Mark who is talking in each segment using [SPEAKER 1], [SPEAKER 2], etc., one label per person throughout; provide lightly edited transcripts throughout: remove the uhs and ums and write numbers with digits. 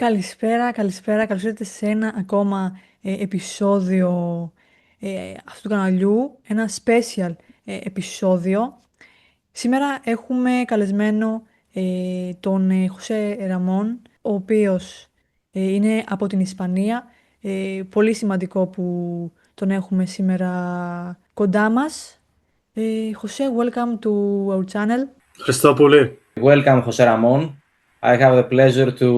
[SPEAKER 1] Καλησπέρα. Καλώς ήρθατε σε ένα ακόμα επεισόδιο αυτού του καναλιού. Ένα special επεισόδιο. Σήμερα έχουμε καλεσμένο τον Χωσέ Ραμόν, ο οποίος είναι από την Ισπανία. Πολύ σημαντικό που τον έχουμε σήμερα κοντά μας. Χωσέ, welcome to our channel.
[SPEAKER 2] Ευχαριστώ πολύ.
[SPEAKER 3] Welcome, José Ramón. I have the pleasure to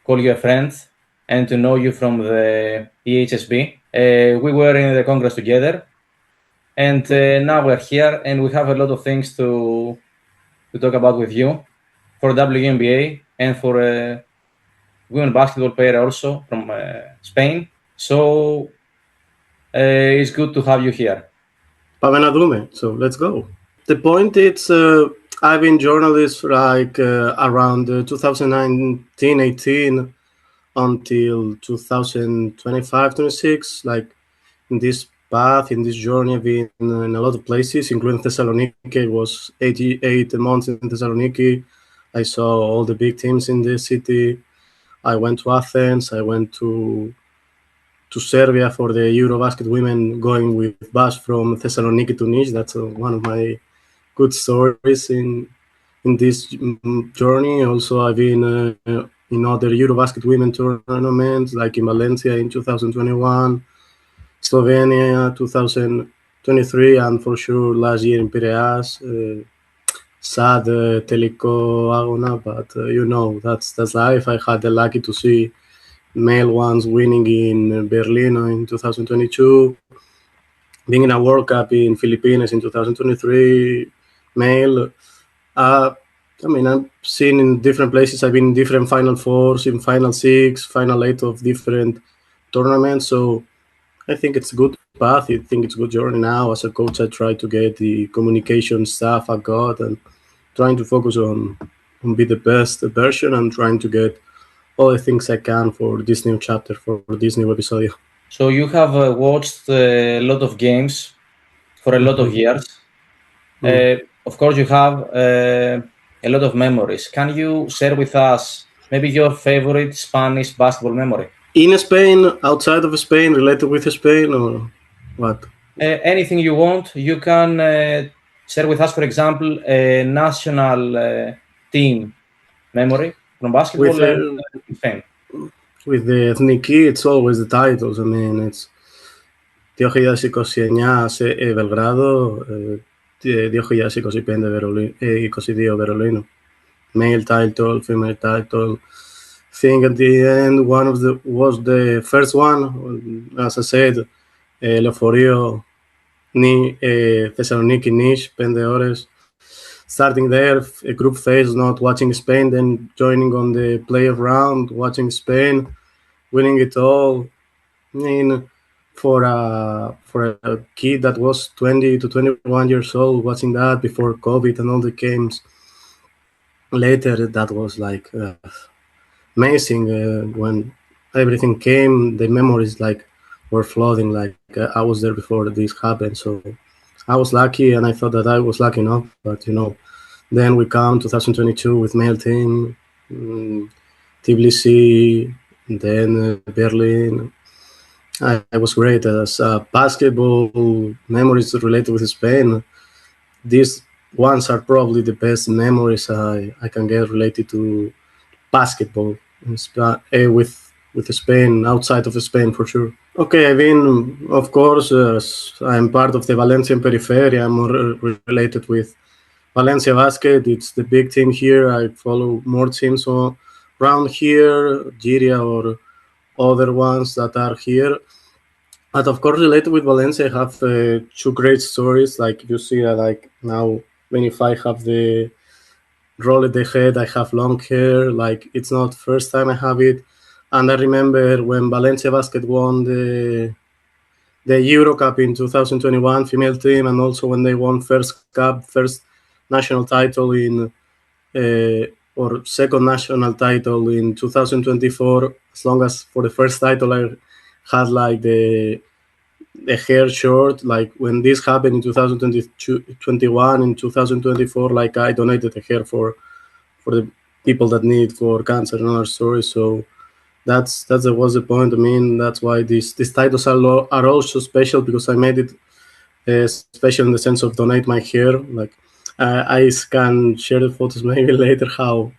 [SPEAKER 3] call you a friend and to know you from the EHSB. We were in the Congress together, and now we're here, and we have a lot of things to talk about with you for WNBA and for a women basketball player also from Spain. So it's good to have you here.
[SPEAKER 2] Πάμε να δούμε. So let's go. The point is, I've been journalist like around 2019-18 until 2025-26. Like in this path, in this journey, I've been in a lot of places, including Thessaloniki. It was 88 months in Thessaloniki. I saw all the big teams in the city. I went to Athens. I went to Serbia for the Eurobasket women, going with bus from Thessaloniki to Nice. That's one of my good stories in this journey. Also, I've been in other Eurobasket women tournaments, like in Valencia in 2021, Slovenia 2023, and for sure last year in Piraeus. Sad τελικό αγώνα, but that's life. I had the lucky to see male ones winning in Berlin in 2022, being in a World Cup in Philippines in 2023, male. I've seen in different places. I've been in different Final Fours, in Final Six, Final Eight of different tournaments. So I think it's a good path. I think it's a good journey now. As a coach, I try to get the communication stuff I got and trying to focus on be the best version and trying to get all the things I can for this new chapter, for this new episode.
[SPEAKER 3] So you have watched a lot of games for a lot of years. Of course, you have a lot of memories. Can you share with us maybe your favorite Spanish basketball memory?
[SPEAKER 2] In Spain, outside of Spain, related with Spain, or what?
[SPEAKER 3] Anything you want. You can share with us, for example, a national team memory from basketball and fame.
[SPEAKER 2] With the εθνική, it's always the titles. It's 2029 σε Βελγράδο, 2025 22 Βερολίνο. Male title, female title. I think at the end, one of the was the first one, as I said, λεωφορείο Thessaloniki Nice, 5 ώρες. Starting there, a group phase, not watching Spain, then joining on the playoff round, watching Spain, winning it all. For a kid that was 20 to 21 years old, watching that before COVID and all the games later, that was like amazing. When everything came, the memories like were flooding. Like I was there before this happened, so I was lucky, and I thought that I was lucky enough. But then we come 2022 with male team, Tbilisi, then Berlin. I was great as basketball memories related with Spain. These ones are probably the best memories I can get related to basketball with Spain, outside of Spain for sure. Okay, I've been, of course, I'm part of the Valencian periphery. I'm more related with Valencia Basket. It's the big team here. I follow more teams around here, Giria or other ones that are here. But of course, related with Valencia, I have two great stories. Like you see, like now, when if I have the rolled the head, I have long hair. Like it's not first time I have it. And I remember when Valencia Basket won the Euro Cup in 2021, female team, and also when they won first national title in or second national title in 2024. As long as for the first title I had like the hair short, like when this happened in 2021, in 2024, like I donated the hair for the people that need for cancer and other stories. So that was the point. I mean, that's why these titles are also special, because I made it special in the sense of donate my hair. Like I can share the photos maybe later how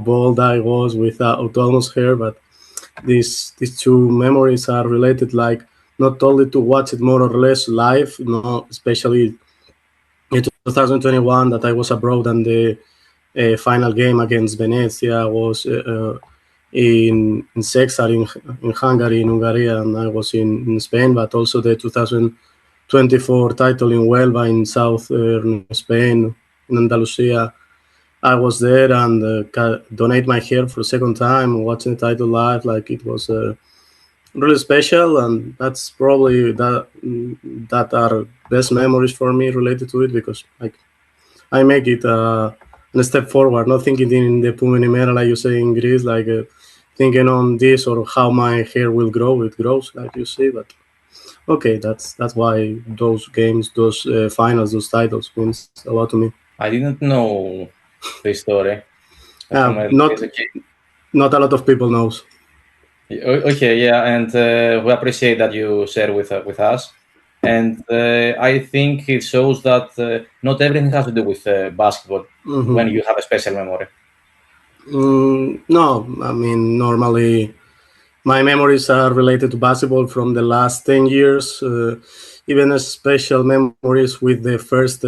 [SPEAKER 2] bald I was without almost hair, but these two memories are related, like not only to watch it more or less live, especially in 2021 that I was abroad, and the final game against Venezia was in Sexar in Hungary, in Hungary, and I was in Spain, but also the 2024 title in Huelva in southern Spain, in Andalusia. I was there and donate my hair for the second time, watching the title live. Like, it was really special, and that's probably that are best memories for me related to it, because like I make it a step forward, not thinking in the pumenimera, like you say in Greece, like thinking on this or how my hair will grow. It grows, like you see, but okay, that's why those games, those finals, those titles means a lot to me.
[SPEAKER 3] I didn't know this story.
[SPEAKER 2] Not a lot of people knows.
[SPEAKER 3] Okay, yeah, and we appreciate that you share with us. And I think it shows that not everything has to do with basketball when you have a special memory.
[SPEAKER 2] No, I mean, normally my memories are related to basketball from the last 10 years, even as special memories with the first,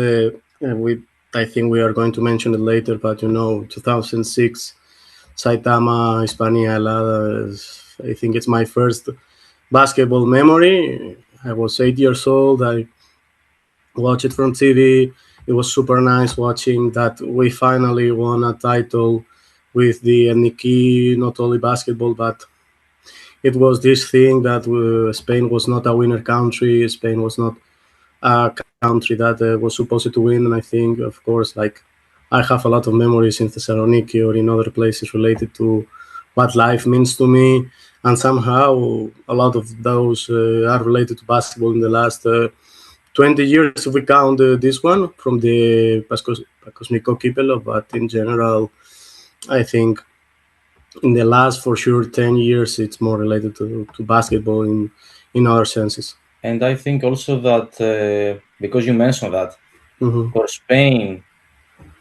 [SPEAKER 2] I think we are going to mention it later, but 2006, Saitama, Hispania, I think it's my first basketball memory. I was 8 years old. I watched it from TV. It was super nice watching that we finally won a title with the ethnico, not only basketball, but it was this thing that Spain was not a winner country. Spain was not a country that was supposed to win. And I think, of course, like I have a lot of memories in Thessaloniki or in other places related to what life means to me. And somehow a lot of those are related to basketball in the last 20 years, if we count this one from the Pascosmiko Kipelo. But in general, I think in the last, for sure, 10 years, it's more related to basketball in other senses.
[SPEAKER 3] And I think also that, because you mentioned that, for Spain,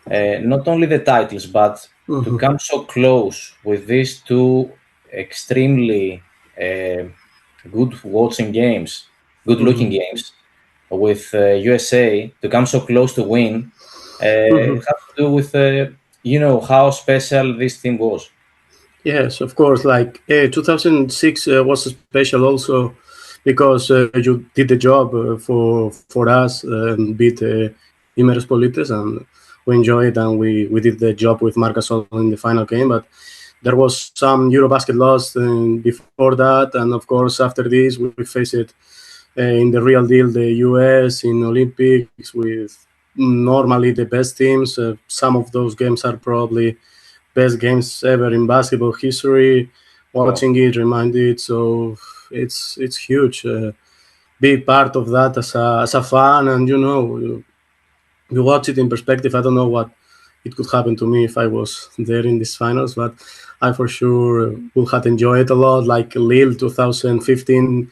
[SPEAKER 3] not only the titles, but to come so close with these two extremely good watching games, good looking games, with USA, to come so close to win, has to do with, how special this team was.
[SPEAKER 2] Yes, of course. Like 2006 was special also because you did the job for us and beat Imeros Polites, and we enjoyed it, and we did the job with Marcasol in the final game. But there was some Eurobasket loss before that, and of course after this we faced it in the real deal, the US in Olympics with normally the best teams. Some of those games are probably best games ever in basketball history. Watching it, reminded, so it's huge. Be part of that as a fan, and you watch it in perspective. I don't know what it could happen to me if I was there in these finals, but I for sure would have enjoyed it a lot. Like Lille 2015,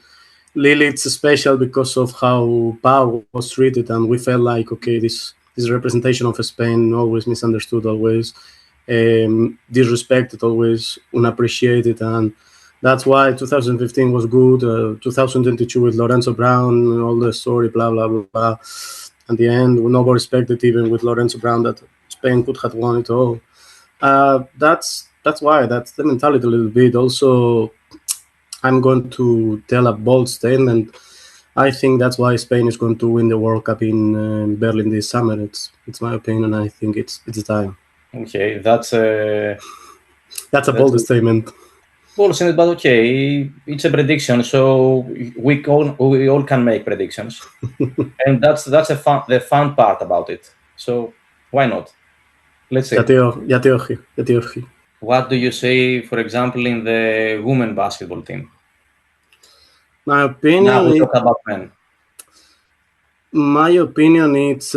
[SPEAKER 2] Lille, it's special because of how Pau was treated, and we felt like, okay, this representation of Spain, always misunderstood, always disrespected, always unappreciated, and that's why 2015 was good. 2022 with Lorenzo Brown, all the story, blah blah blah. At the end, nobody respected, even with Lorenzo Brown, that Spain could have won it all. That's why, that's the mentality a little bit. Also, I'm going to tell a bold statement. I think that's why Spain is going to win the World Cup in Berlin this summer. It's my opinion. I think it's time.
[SPEAKER 3] Okay, that's
[SPEAKER 2] a bold statement.
[SPEAKER 3] Bold statement, but okay, it's a prediction, so we all can make predictions, and that's the fun part about it. So why not? Let's see. What do you say, for example, in the women basketball team?
[SPEAKER 2] My opinion.
[SPEAKER 3] Now we talk about men.
[SPEAKER 2] My opinion, it's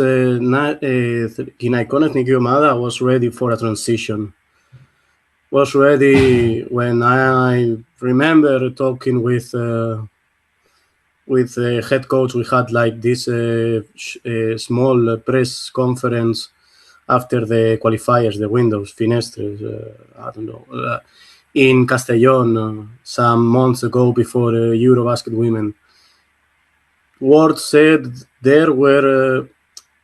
[SPEAKER 2] γυναικών εθνική ομάδα was ready for a transition. was ready when I remember talking with the head coach. We had like this small press conference after the qualifiers, the windows, finestres, I don't know, in Castellón some months ago before Eurobasket women. Words said there were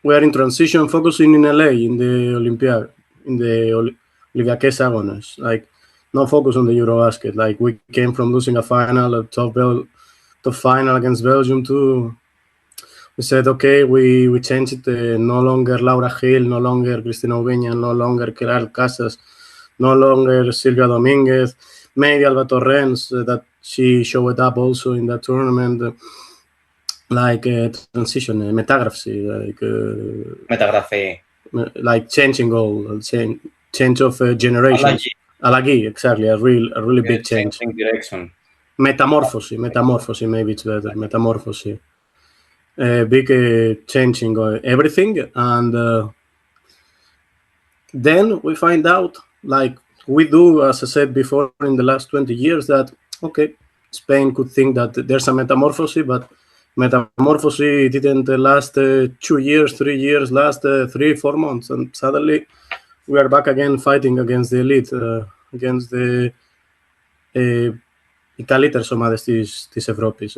[SPEAKER 2] in transition, focusing in LA in the Olympiad, in the Olympiakes Agnes, like no focus on the Eurobasket. Like we came from losing a final, a top final against Belgium too. We said, okay, we changed it. No longer Laura Gil, no longer Cristina Ubeña, no longer Keral Casas, no longer Silvia Dominguez, maybe Alba Torrens, that she showed up also in that tournament. Like transition, metagraphy, like changing goal, change of generations. Alagi, exactly, a really big change.
[SPEAKER 3] Direction.
[SPEAKER 2] Metamorphosis, maybe it's better. Metamorphosis. Big changing everything, and then we find out, like we do, as I said before, in the last 20 years, that okay, Spain could think that there's a metamorphosis, but metamorphosis didn't last 2 years, 3 years, last 3-4 months, and suddenly we are back again fighting against the elite, against the οι καλύτερες ομάδες της Ευρώπης,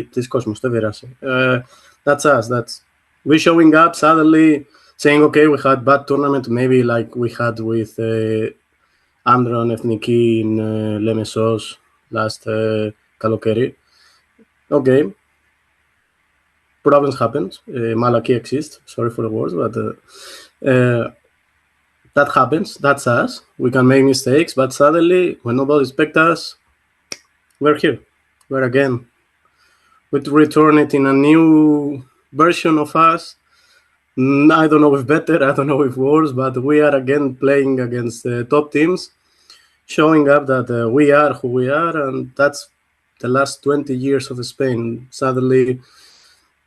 [SPEAKER 2] της κόσμου, δεν πειράζει. That's us. That's we showing up suddenly, saying, okay, we had bad tournament, maybe like we had with Andron Ethniki in Lemesos last καλοκαίρι. Okay. Problems happened. Malaki exists. Sorry for the words, but that happens. That's us. We can make mistakes, but suddenly, when nobody expects us, we're here. We're again. We return it in a new version of us. I don't know if better, I don't know if worse, but we are again playing against top teams, showing up that we are who we are, and that's the last 20 years of Spain. Suddenly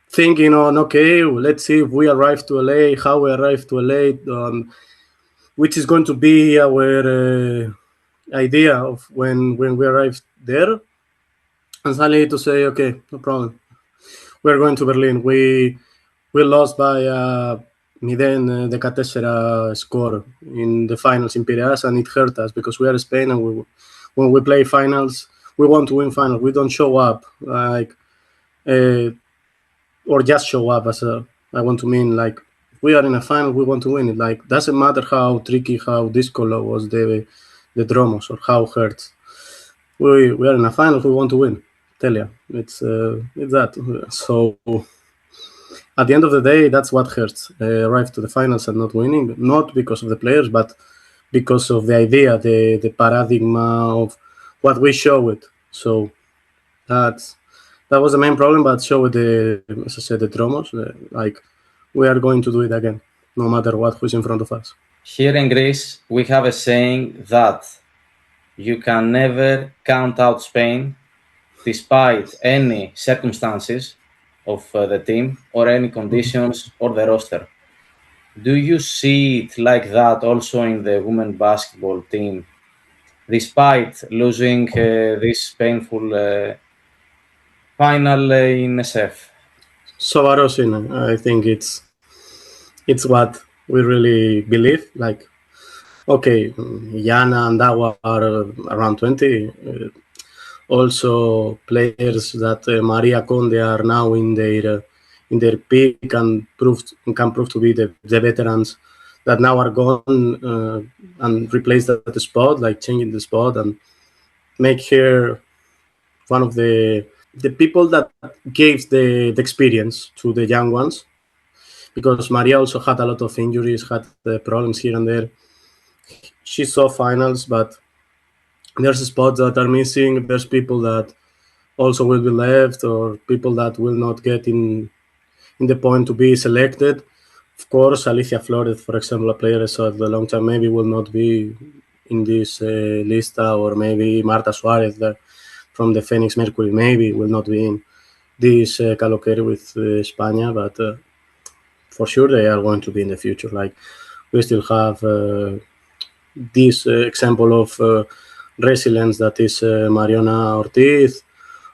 [SPEAKER 2] thinking on, okay, let's see if we arrive to LA, how we arrive to LA, which is going to be our idea of when we arrive there. And suddenly to say, okay, no problem. We're going to Berlin. We lost by 0-14 score in the finals in Piraeus, and it hurt us because we are Spain, and when we play finals, we want to win finals. We don't show up like or just show up as I want to mean like we are in a final, we want to win it. Like doesn't matter how tricky, how disco was the dromos or how hurt. We are in a final, we want to win. Tell you, it's that. So at the end of the day, that's what hurts. Arrive to the finals and not winning, not because of the players, but because of the idea, the paradigm of what we show it. So that was the main problem, but show the, as I said, the dromos, like we are going to do it again, no matter what, who's in front of us.
[SPEAKER 3] Here in Greece, we have a saying that you can never count out Spain despite any circumstances of the team or any conditions or the roster. Do you see it like that also in the women's basketball team, despite losing this painful final in SF?
[SPEAKER 2] Σοβαρός είναι. I think it's what we really believe. Like, okay, Yana and Awa are around 20. Also, players that Maria Conde are now in their peak and can prove to be the veterans that now are gone and replaced at the spot, like changing the spot and make her one of the people that gave the experience to the young ones, because Maria also had a lot of injuries, had problems here and there. She saw finals, but there's spots that are missing. There's people that also will be left, or people that will not get in the point to be selected. Of course, Alicia Flores, for example, a player I saw at the long time, maybe will not be in this lista, or maybe Marta Suarez from the Phoenix Mercury maybe will not be in this Calocere with España, but for sure they are going to be in the future. Like we still have this example of resilience that is Mariona Ortiz.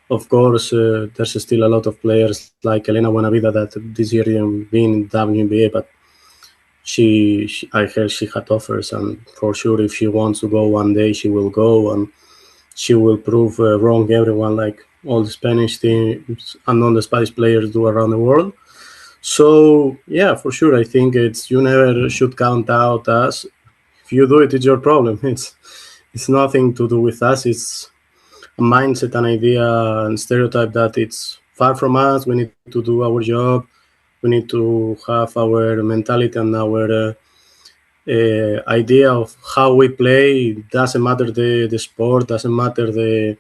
[SPEAKER 2] Of course, there's still a lot of players like Elena Buenavida that this year didn't been in WNBA, but I heard she had offers, and for sure, if she wants to go one day, she will go, and she will prove wrong everyone, like all the Spanish teams and non-Spanish players do around the world. So yeah, for sure, I think you never should count out us. If you do it, it's your problem. It's nothing to do with us. It's a mindset, an idea, and stereotype that it's far from us. We need to do our job. We need to have our mentality and our idea of how we play. It doesn't matter the sport, doesn't matter the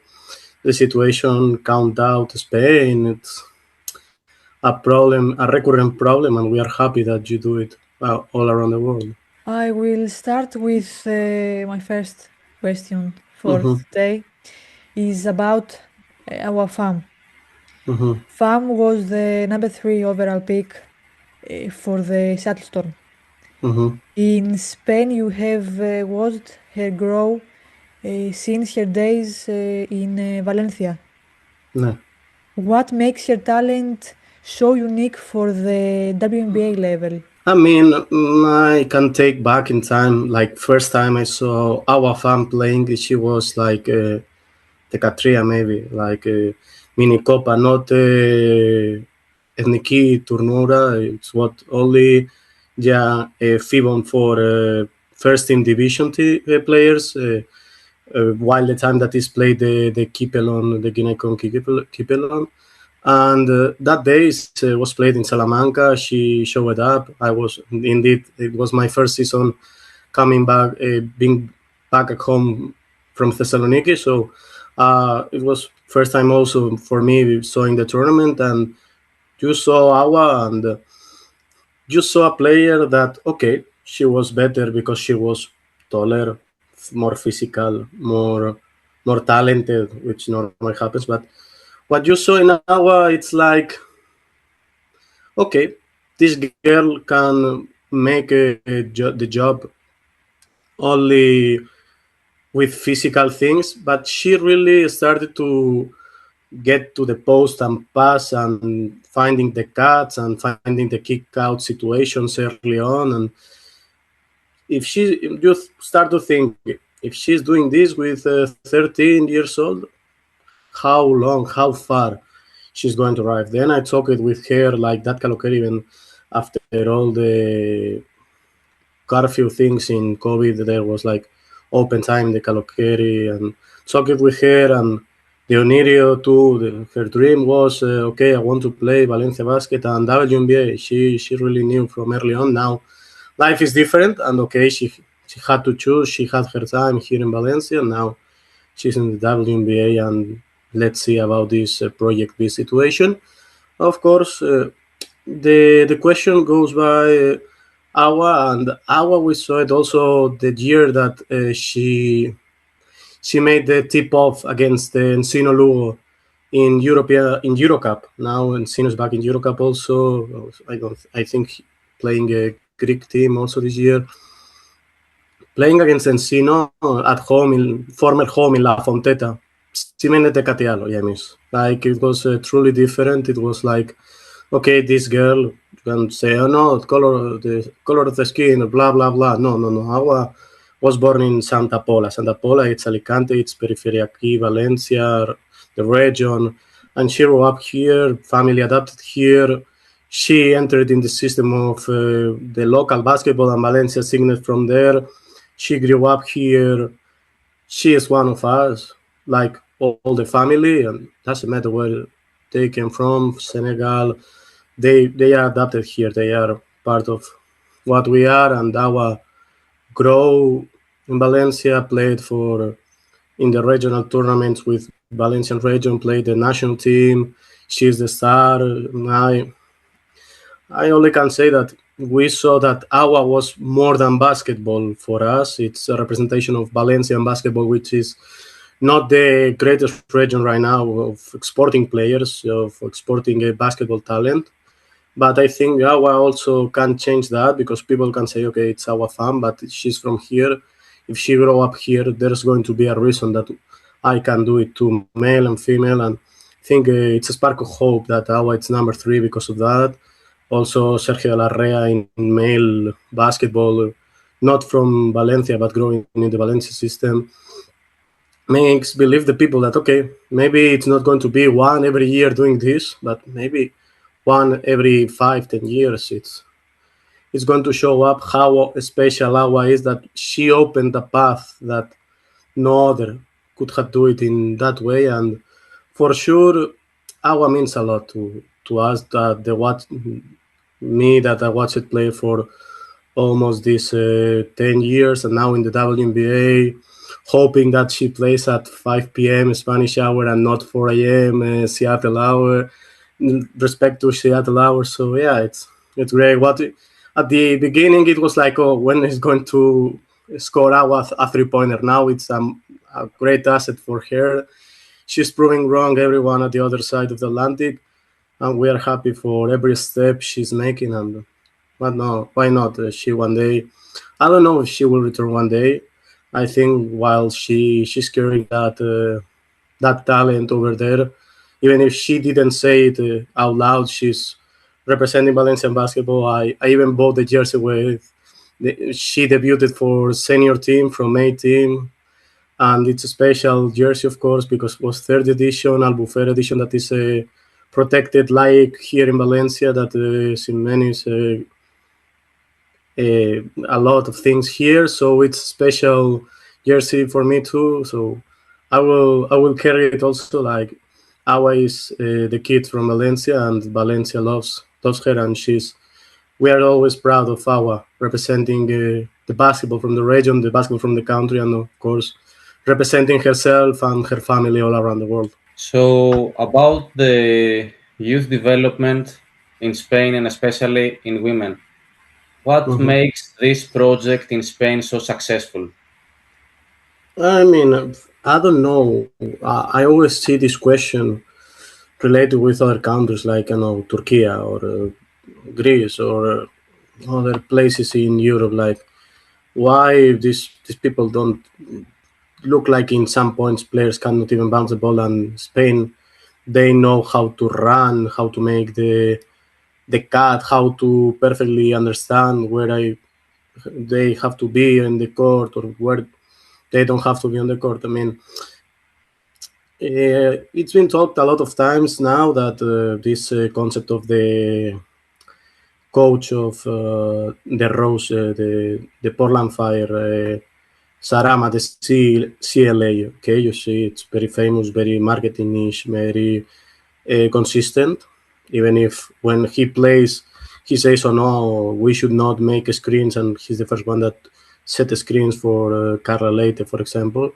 [SPEAKER 2] situation. Count out Spain. It's a problem, a recurrent problem, and we are happy that you do it all around the world.
[SPEAKER 1] I will start with my first question for today. Is about Awa Fam. Fam was the number 3 overall pick for the Seattle Storm. In Spain, you have watched her grow since her days in Valencia.
[SPEAKER 2] No.
[SPEAKER 1] What makes her talent so unique for the WNBA level?
[SPEAKER 2] I mean, I can take back in time, like first time I saw Awa Fam playing, she was like Tecatria maybe, like mini copa, not εθνική turnura. It's what only FIBON for first team division players, while the time that is played the Kipelon, the Guinea-Con Kipelon. And that day was played in Salamanca. She showed up. It was my first season coming back, being back at home from Thessaloniki. So it was first time also for me seeing the tournament, and you saw Awa, and you saw a player that, okay, she was better because she was taller, more physical, more talented, which normally happens. But what you saw in Awa, it's like, okay, this girl can make the job only with physical things, but she really started to get to the post and pass and finding the cuts and finding the kick out situations early on. And if you start to think, if she's doing this with 13 years old, how long, how far she's going to arrive. Then I talked with her, like that Calocare, even after all the curfew things in COVID, there was like open time, the Calocare, and talked with her, and the Onirio too. Her dream was, okay, I want to play Valencia basket and WNBA. She really knew from early on. Now life is different, and okay, she had to choose. She had her time here in Valencia. Now she's in the WNBA, and let's see about this Project B situation. Of course, the question goes by Awa, and Awa, we saw it also the year that she made the tip-off against the Encino Lugo in Eurocup. Now Encino's back in Eurocup also. I think playing a Greek team also this year. Playing against Encino at home, former home in La Fonteta. Σημαίνεται κάτι άλλο για εμείς. Like, it was truly different. It was like, okay, this girl, you can say, oh no, the color of the skin, blah, blah, blah. No. Awa was born in Santa Pola. Santa Pola, it's Alicante, it's Periferiaki, Valencia, the region. And she grew up here, family adapted here. She entered in the system of the local basketball, and Valencia signed from there. She grew up here. She is one of us, like all the family, and doesn't matter where they came from, Senegal. They are adapted here. They are part of what we are, and our grow in Valencia, played in the regional tournaments with Valencian region, played the national team. She's the star. I only can say that we saw that Awa was more than basketball for us. It's a representation of Valencian basketball, which is not the greatest region right now of exporting players, of exporting a basketball talent. But I think Awa also can change that, because people can say, okay, it's Awa Fam, but she's from here. if she grow up here, there's going to be a reason that I can do it too, male and female. And I think it's a spark of hope that Awa it's number 3 because of that. Also, Sergio Larrea in male basketball, not from Valencia, but growing in the Valencia system, makes believe the people that, okay, maybe it's not going to be one every year doing this, but maybe one every 5-10 years. It's going to show up how special Awa is, that she opened a path that no other could have do it in that way. And for sure, Awa means a lot to us, that I watched it play for almost these 10 years, and now in the WNBA, hoping that she plays at 5 p.m. Spanish hour and not 4 a.m. Seattle hour, respect to Seattle hour. So yeah, it's great. At the beginning, it was like, oh, when is going to score Awa a three-pointer? Now it's a great asset for her. She's proving wrong everyone at the other side of the Atlantic, and we are happy for every step she's making. And but no, why not? She one day, I don't know if she will return one day. I think while she's carrying that talent over there, even if she didn't say it out loud, she's representing Valencian basketball. I even bought the jersey with. She debuted for senior team from A team, and it's a special jersey, of course, because it was 3rd edition, Albufera edition, that is protected like here in Valencia, that Simen is a lot of things here. So it's a special jersey for me too. So I will carry it also. Like, Awa is the kid from Valencia, and Valencia loves her, and we are always proud of Awa representing the basketball from the region, the basketball from the country, and of course representing herself and her family all around the world.
[SPEAKER 3] So about the youth development in Spain, and especially in women, what makes this project in Spain so successful?
[SPEAKER 2] I mean, I don't know. I always see this question related with other countries like, Turkey or Greece or other places in Europe. Like, why these people don't look like in some points players cannot even bounce the ball, and Spain, they know how to run, how to make the cut, how to perfectly understand where they have to be in the court or where they don't have to be on the court. I mean, it's been talked a lot of times now that this concept of the coach of the Rose, the Portland Fire, Sarama, the CLA. Okay, you see, it's very famous, very marketing-ish, very consistent. Even if when he plays, he says, "Oh no, we should not make screens," and he's the first one that set the screens for Carla Leite, for example.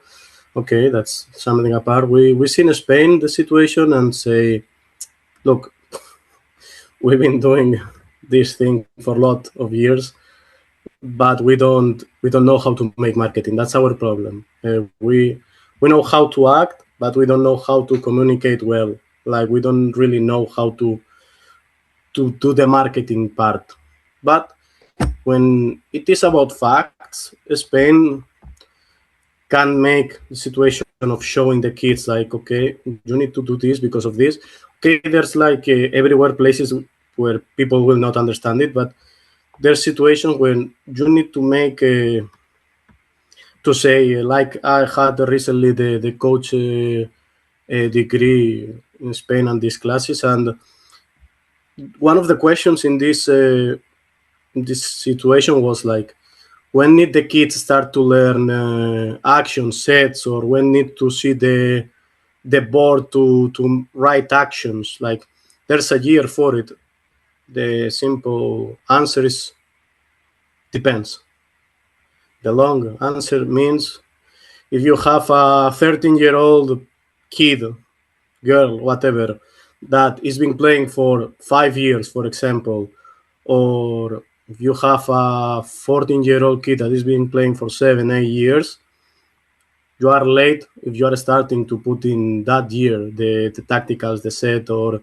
[SPEAKER 2] Okay, that's something apart. We see in Spain the situation and say, look, we've been doing this thing for a lot of years, but we don't know how to make marketing. That's our problem. We know how to act, but we don't know how to communicate well. Like, we don't really know how to do the marketing part. But when it is about facts, Spain can make the situation of showing the kids, like, okay, you need to do this because of this. Okay, there's like everywhere places where people will not understand it, but there's situations when you need to make to say, like I had recently the coach degree in Spain and these classes, and one of the questions in this situation was like, when need the kids start to learn action sets, or when need to see the board to write actions? Like, there's a year for it. The simple answer is depends. The long answer means, if you have a 13-year-old kid, girl, whatever, that is been playing for 5 years, for example, or if you have a 14-year-old kid that is been playing for 7-8 years, you are late if you are starting to put in that year the tacticals, the set, or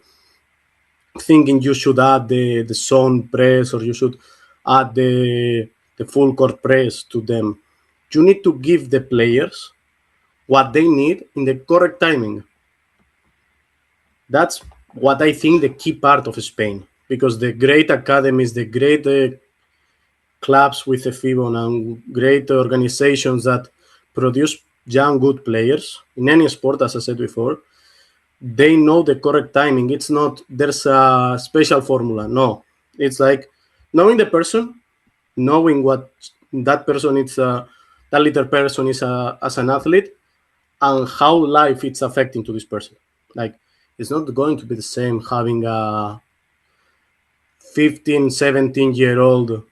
[SPEAKER 2] thinking you should add the zone press, or you should add the full court press to them. you need to give the players what they need in the correct timing. That's what I think the key part of Spain, because the great academies, the great clubs with a FIBON and great organizations that produce young, good players in any sport, as I said before, they know the correct timing. It's not there's a special formula. No, it's like knowing the person, knowing what that person is, that little person is as an athlete, and how life it's affecting to this person. Like, it's not going to be the same having a 15, 17-year-old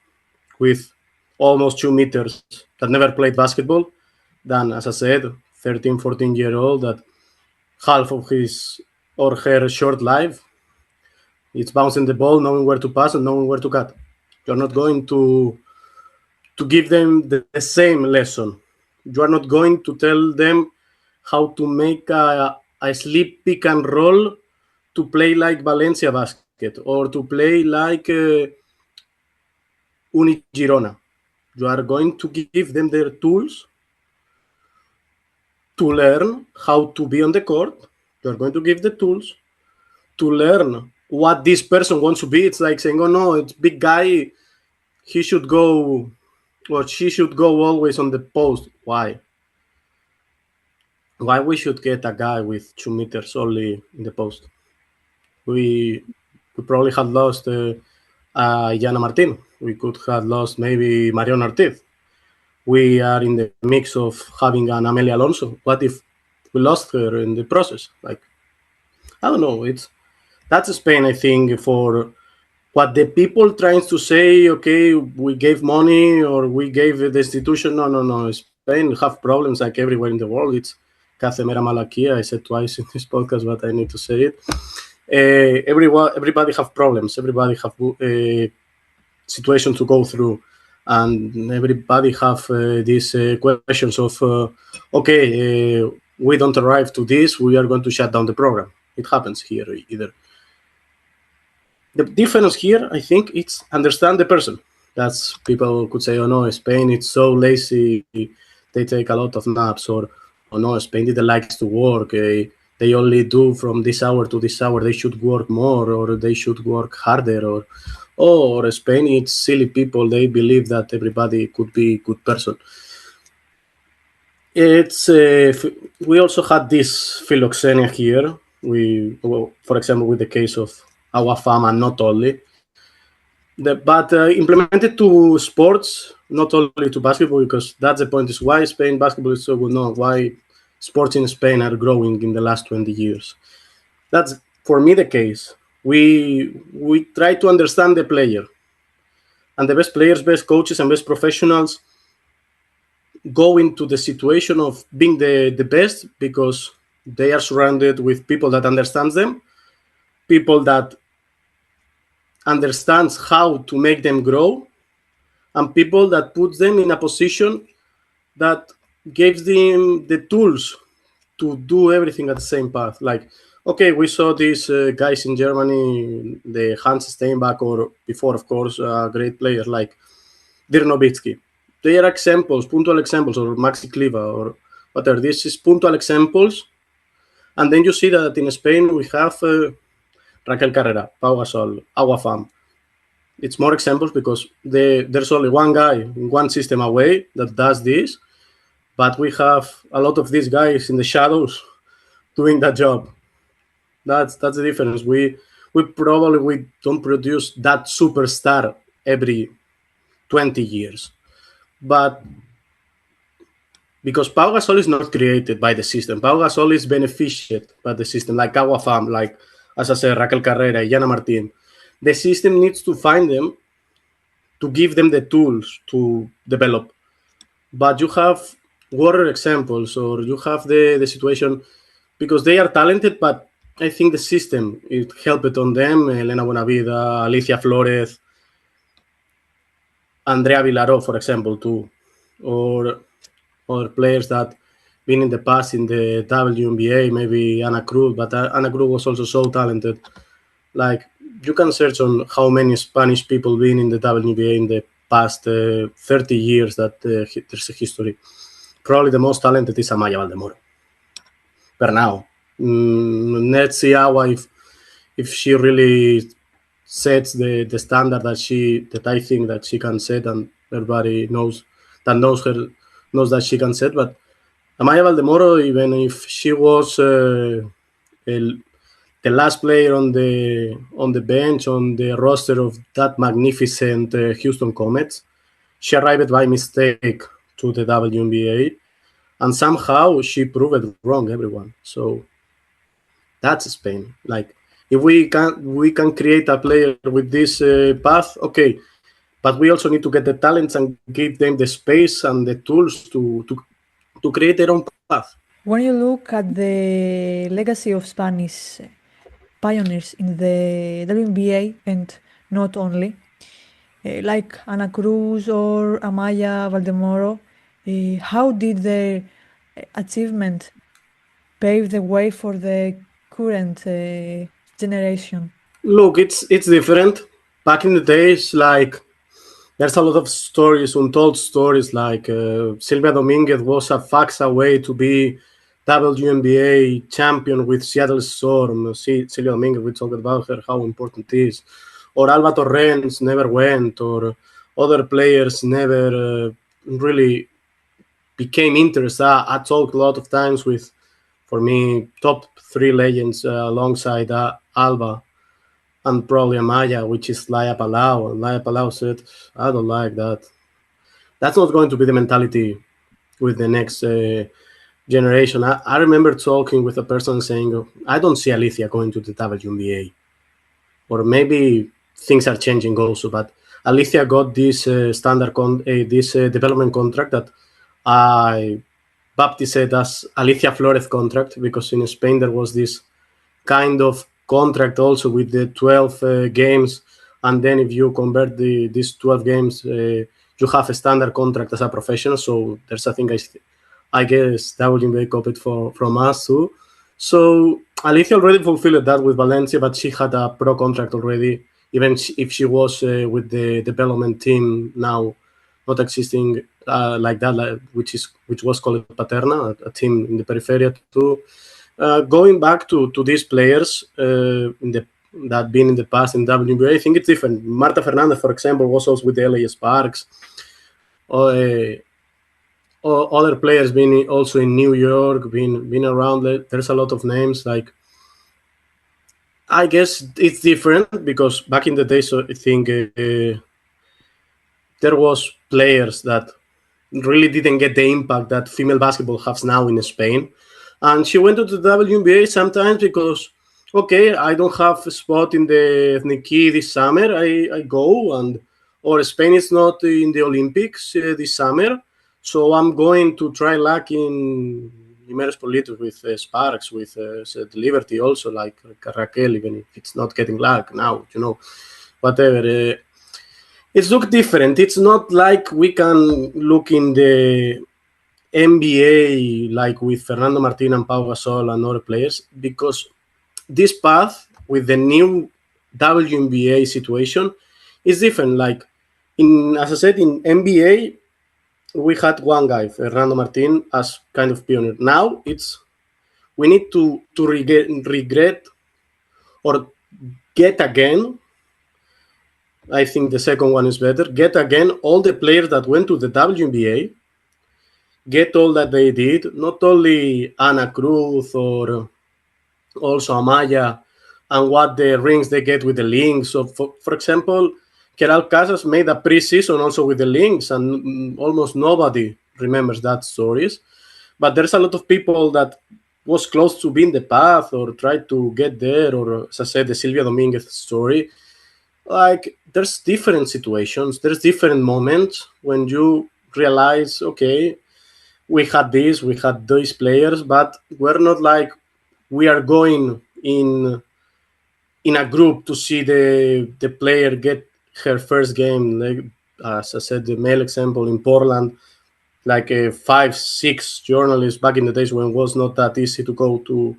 [SPEAKER 2] with almost 2 meters that never played basketball than, as I said, 13, 14-year-old that half of his or her short life, it's bouncing the ball, knowing where to pass and knowing where to cut. You're not going to give them the same lesson. You are not going to tell them how to make a slip pick and roll to play like Valencia basket or to play like Uni Girona. You are going to give them their tools to learn how to be on the court. You are going to give the tools to learn what this person wants to be. It's like saying, oh no, it's big guy, he should go, or she should go always on the post. Why we should get a guy with 2 meters only in the post? We probably had lost Yana Martin. We could have lost maybe Marion Ortiz. We are in the mix of having an Amelia Alonso. What if we lost her in the process? Like, I don't know. That's Spain, I think, for what the people trying to say, okay, we gave money or we gave the institution. No. Spain have problems like everywhere in the world. It's Casemira Malakia. I said twice in this podcast, but I need to say it. Everybody have problems. Everybody have situations to go through. And everybody have these questions of, we don't arrive to this, we are going to shut down the program. It happens here either. The difference here, I think, it's understand the person. That's people could say, oh no, Spain, it's so lazy, they take a lot of naps, or oh no, Spain didn't like to work, they only do from this hour to this hour, they should work more, or they should work harder, or Spain, it's silly people, they believe that everybody could be a good person. It's we also had this philoxenia here. For example, with the case of Awa Fam, and not only, but implemented to sports, not only to basketball, because that's the point, is why Spain basketball is so good, not why sports in Spain are growing in the last 20 years. That's, for me, the case. We try to understand the player, and the best players, best coaches, and best professionals go into the situation of being the best because they are surrounded with people that understands them, people that understands how to make them grow, and people that puts them in a position that gives them the tools to do everything at the same path. Like, okay, we saw these guys in Germany, the Hans Steinbach, or before, of course, great players like Dirk Nowitzki. They are examples, puntual examples, or Maxi Kliva, or whatever. This is puntual examples. And then you see that in Spain we have Raquel Carrera, Pau Gasol, Awa Fam. It's more examples because there's only one guy in one system away that does this, but we have a lot of these guys in the shadows doing that job. That's the difference. We probably don't produce that superstar every 20 years, but because Pau Gasol is not created by the system, Pau Gasol is benefited by the system, like Awa Fam, like, as I said, Raquel Carrera, Yana Martin. The system needs to find them, to give them the tools to develop. But you have water examples, or you have the situation, because they are talented, but I think the system, it helped on them. Elena Buenavida, Alicia Flores, Andrea Villaró, for example, too, or players that been in the past in the WNBA, maybe Ana Cruz, but Ana Cruz was also so talented. Like, you can search on how many Spanish people been in the WNBA in the past 30 years that there's a history. Probably the most talented is Amaya Valdemoro. Per now. Let's see Awa if she really sets the standard that I think that she can set, and everybody knows that she can set. But Amaya Valdemoro, even if she was the last player on the bench on the roster of that magnificent Houston Comets, she arrived by mistake to the WNBA, and somehow she proved wrong everyone. So that's Spain. Like, if we can create a player with this path, okay, but we also need to get the talents and give them the space and the tools to create their own path.
[SPEAKER 1] When you look at the legacy of Spanish pioneers in the WNBA, and not only, like Ana Cruz or Amaya Valdemoro, how did their achievement pave the way for the current generation?
[SPEAKER 2] Look, it's different. Back in the days, like, there's a lot of stories, untold stories, like Silvia Dominguez was a fax away to be WNBA champion with Seattle Storm. Silvia Dominguez, we talked about her, how important it is. Or Alba Torrens never went, or other players never really became interested. I talked a lot of times with, for me, top 3 legends alongside Alba and probably Amaya, which is Laia Palau. And Laia Palau said, I don't like that. That's not going to be the mentality with the next generation. I remember talking with a person saying, I don't see Alicia going to the WNBA. Or maybe things are changing also, but Alicia got this development contract that I baptized as Alicia Flores contract, because in Spain there was this kind of contract also with the 12 games, and then if you convert these 12 games, you have a standard contract as a professional. So there's a thing I guess WNBA copied from us too. So Alicia already fulfilled that with Valencia, but she had a pro contract already, even if she was with the development team now not existing like that, which was called Paterna, a team in the periphery too. Going back to these players that been in the past in WNBA, I think it's different. Marta Fernandez, for example, was also with the LA Sparks. Other players been also in New York, been around. There's a lot of names. Like, I guess it's different because back in the day, so I think there was players that really didn't get the impact that female basketball has now in Spain. And she went to the WNBA sometimes because, okay, I don't have a spot in the ethnico this summer. I go, or Spain is not in the Olympics this summer, so I'm going to try luck in Jiménez Politos with Sparks, with Liberty also, like Raquel, even if it's not getting luck now, whatever. It's look different. It's not like we can look in the NBA like with Fernando Martin and Pau Gasol and other players, because this path with the new WNBA situation is different. Like, as I said, in NBA, we had one guy, Fernando Martin, as kind of pioneer. Now we need to regret or get again. I think the second one is better. Get again all the players that went to the WNBA. Get all that they did, not only Ana Cruz or also Amaya, and what the rings they get with the links. So, for example, Keral Casas made a preseason also with the links, and almost nobody remembers that stories. But there's a lot of people that was close to being the path or tried to get there, or as I said, the Silvia Dominguez story. Like, there's different situations, there's different moments when you realize, okay, we had these players, but we're not like we are going in a group to see the player get her first game. Like, as I said, the male example in Portland, like 5-6 journalists back in the days when it was not that easy to go to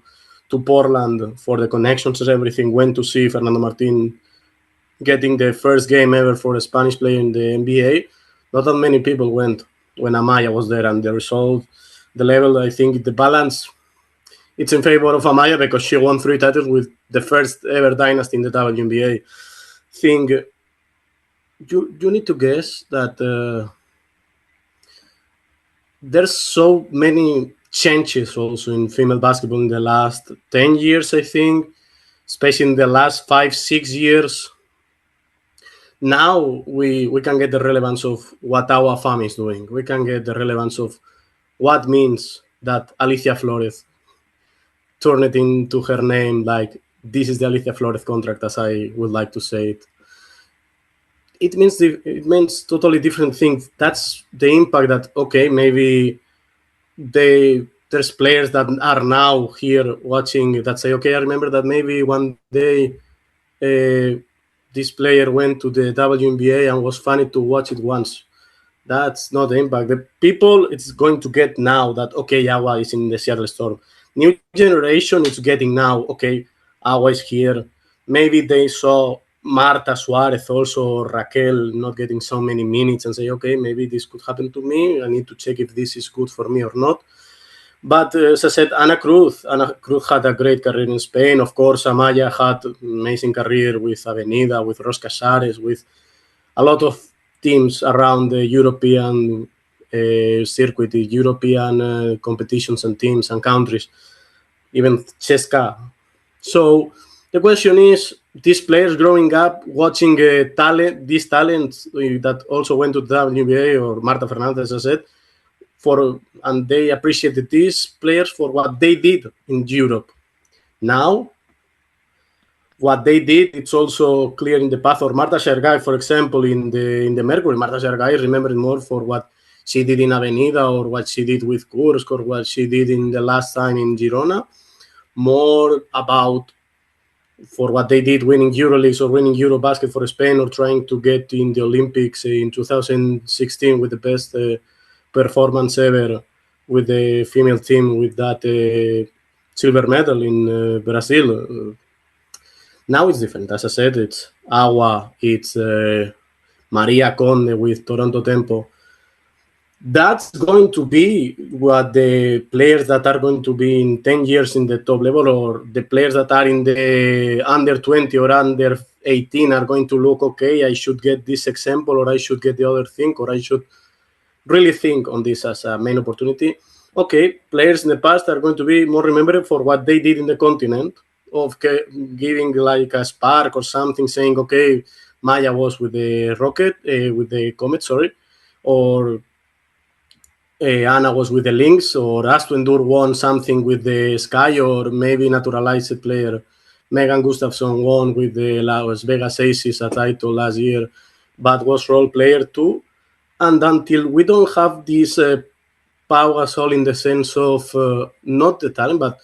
[SPEAKER 2] Portland for the connections and everything, went to see Fernando Martin getting the first game ever for a Spanish player in the NBA, not that many people went when Amaya was there, and the result, the level, I think the balance, it's in favor of Amaya because she won 3 titles with the first ever dynasty in the WNBA. Think you need to guess that there's so many changes also in female basketball in the last 10 years, I think, especially in the last 5-6 years. Now we can get the relevance of what Awa Fam is doing. We can get the relevance of what means that Alicia Flores turned it into her name, like this is the Alicia Flores contract, as I would like to say it. It means totally different things. That's the impact that, okay, maybe there's players that are now here watching that say, okay, I remember that maybe one day this player went to the WNBA and was funny to watch it once. That's not the impact. The people, it's going to get now that, okay, Awa is in the Seattle Storm. New generation is getting now, okay, Awa is here. Maybe they saw Marta Suarez also, or Raquel not getting so many minutes and say, okay, maybe this could happen to me. I need to check if this is good for me or not. But as I said, Ana Cruz had a great career in Spain. Of course, Amaya had an amazing career with Avenida, with Ros Casares, with a lot of teams around the European circuit, the European competitions and teams and countries, even Cheska. So the question is, these players growing up watching these talents that also went to the WNBA, or Marta Fernandez, as I said, and they appreciated these players for what they did in Europe. Now, what they did, it's also clear in the path of Marta Sergay, for example, in the Mercury. Marta Sergay is remembered more for what she did in Avenida, or what she did with Kursk, or what she did in the last time in Girona, more about for what they did winning EuroLeagues or winning Eurobasket for Spain, or trying to get in the Olympics in 2016 with the best performance ever with the female team, with that silver medal in Brazil. Now it's different. As I said, it's Awa, it's Maria Conde with Toronto Tempo. That's going to be what the players that are going to be in 10 years in the top level, or the players that are in the under 20 or under 18 are going to look, okay, I should get this example, or I should get the other thing, or I should really think on this as a main opportunity. Okay, players in the past are going to be more remembered for what they did in the continent, of giving like a spark or something, saying, okay, Maya was with the Rocket, with the Comet, sorry, or Anna was with the Lynx, or Astwendur won something with the Sky, or maybe naturalized player Megan Gustafson won with the Las Vegas Aces a title last year, but was role player too. And until we don't have this Pau Gasol in the sense of not the talent, but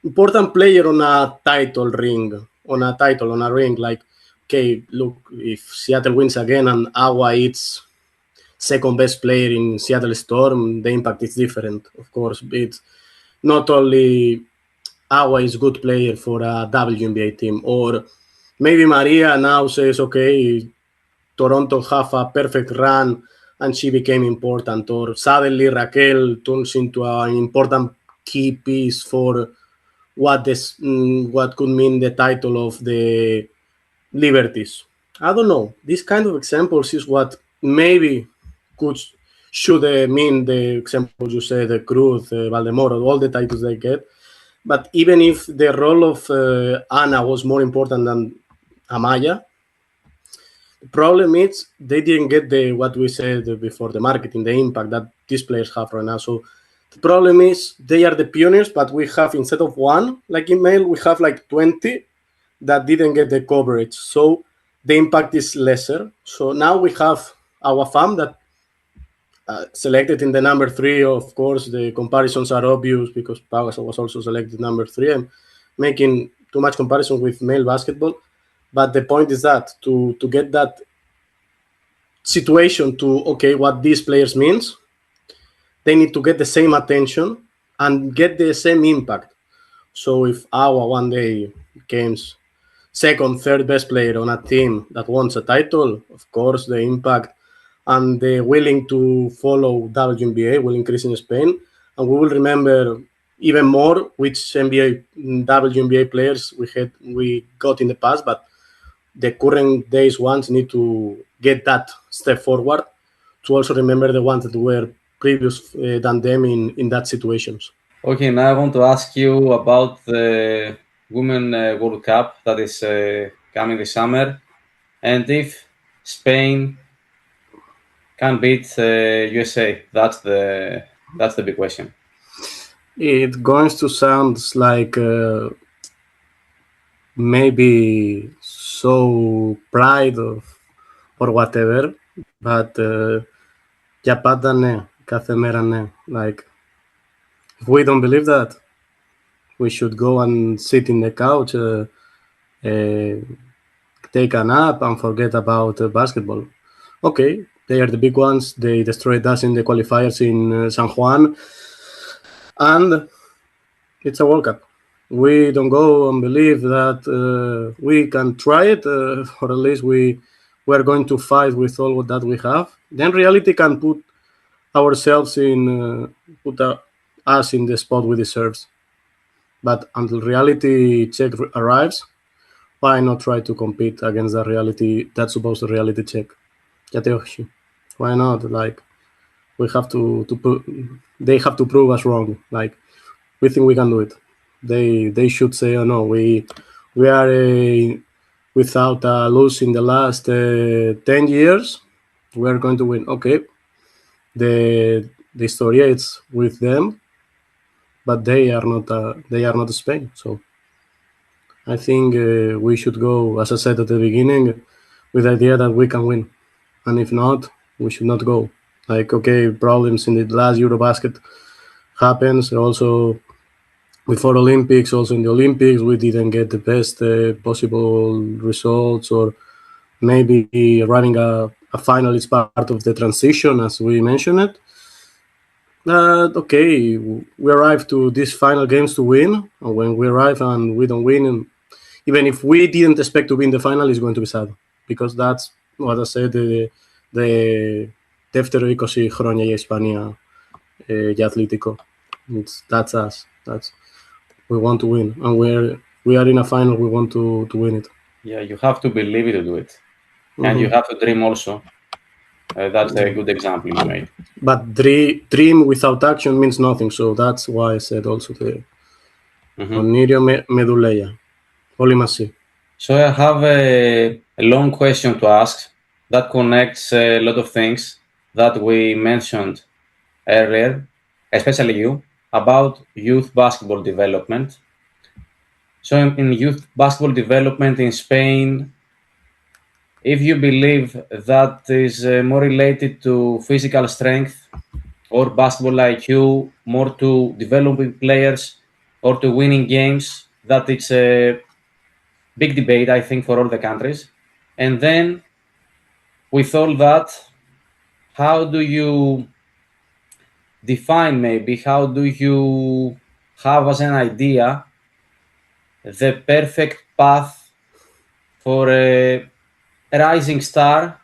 [SPEAKER 2] important player on a title ring, on a ring, like, okay, look, if Seattle wins again and Awa is second best player in Seattle Storm, the impact is different, of course. It's not only Awa is good player for a WNBA team, or maybe Maria now says, okay, Toronto have a perfect run and she became important, or suddenly Raquel turns into an important key piece for what could mean the title of the Liberties. I don't know. This kind of examples is what maybe should mean the examples you said, the Cruz, Valdemoro, all the titles they get. But even if the role of Ana was more important than Amaya, the problem is they didn't get what we said before, the marketing, the impact that these players have right now. So the problem is they are the pioneers, but we have, instead of one, like in male, we have like 20 that didn't get the coverage. So the impact is lesser. So now we have Awa Fam that selected in the number 3. Of course, the comparisons are obvious because Pau Gasol was also selected number 3. I'm making too much comparison with male basketball. But the point is that to get that situation to, okay, what these players means, they need to get the same attention and get the same impact. So if Awa one day becomes second, third best player on a team that wants a title, of course, the impact and the willing to follow WNBA will increase in Spain. And we will remember even more which WNBA players we got in the past, but the current days ones need to get that step forward to also remember the ones that were previous than them in that situations.
[SPEAKER 3] Okay, now I want to ask you about the Women World Cup that is coming this summer, and if Spain can beat USA. That's the big question.
[SPEAKER 2] It's going to sound like maybe so pride or whatever, but για πάντα ναι, κάθε μέρα ναι. Like, if we don't believe that, we should go and sit in the couch, take a nap and forget about basketball. Okay, they are the big ones. They destroyed us in the qualifiers in San Juan. And it's a World Cup. We don't go and believe that we can try it, or at least we're going to fight with all that we have. Then reality can put ourselves in, us in the spot we deserve. But until reality check arrives, why not try to compete against that reality, that's supposed to reality check? Why not? Like, we have they have to prove us wrong. Like, we think we can do it. They should say, oh no, we are without a lose in the last 10 years. We are going to win. Okay, the story is with them, but they are not Spain. So I think we should go, as I said at the beginning, with the idea that we can win, and if not, we should not go. Like, okay, problems in the last Eurobasket happens. Also, before Olympics, also in the Olympics, we didn't get the best possible results, or maybe running a final is part of the transition, as we mentioned it. Okay, we arrive to these final games to win, and when we arrive and we don't win, and even if we didn't expect to win the final, it's going to be sad, because that's what I said, the δεύτερο 20 χρόνια για Ισπανία για Ατλαντικό. That's us. We want to win, and we are in a final. We want to win it.
[SPEAKER 3] Yeah, you have to believe it to do it, and you have to dream also. That's a good example you made.
[SPEAKER 2] But dream without action means nothing. So that's why I said also the ονείριο με δουλεία. Όλοι μαζί.
[SPEAKER 3] So I have a long question to ask that connects a lot of things that we mentioned earlier, especially you, about youth basketball development. So in youth basketball development in Spain, if you believe that is more related to physical strength or basketball IQ, more to developing players or to winning games, that it's a big debate, I think, for all the countries. And then with all that, how do you define, maybe, how do you have as an idea the perfect path for a rising star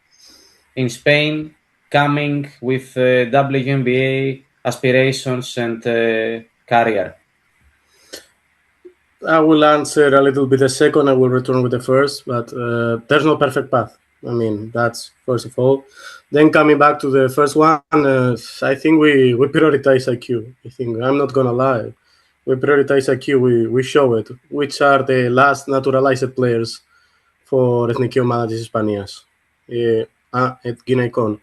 [SPEAKER 3] in Spain coming with WNBA aspirations and career?
[SPEAKER 2] I will answer a little bit the second. I will return with the first, but there's no perfect path. I mean, that's first of all. Then coming back to the first one, I think we prioritize IQ. I think, I'm not gonna lie, we prioritize IQ. We show it. Which are the last naturalized players for εθνική ομάδα της Ισπανίας. Γυναικών.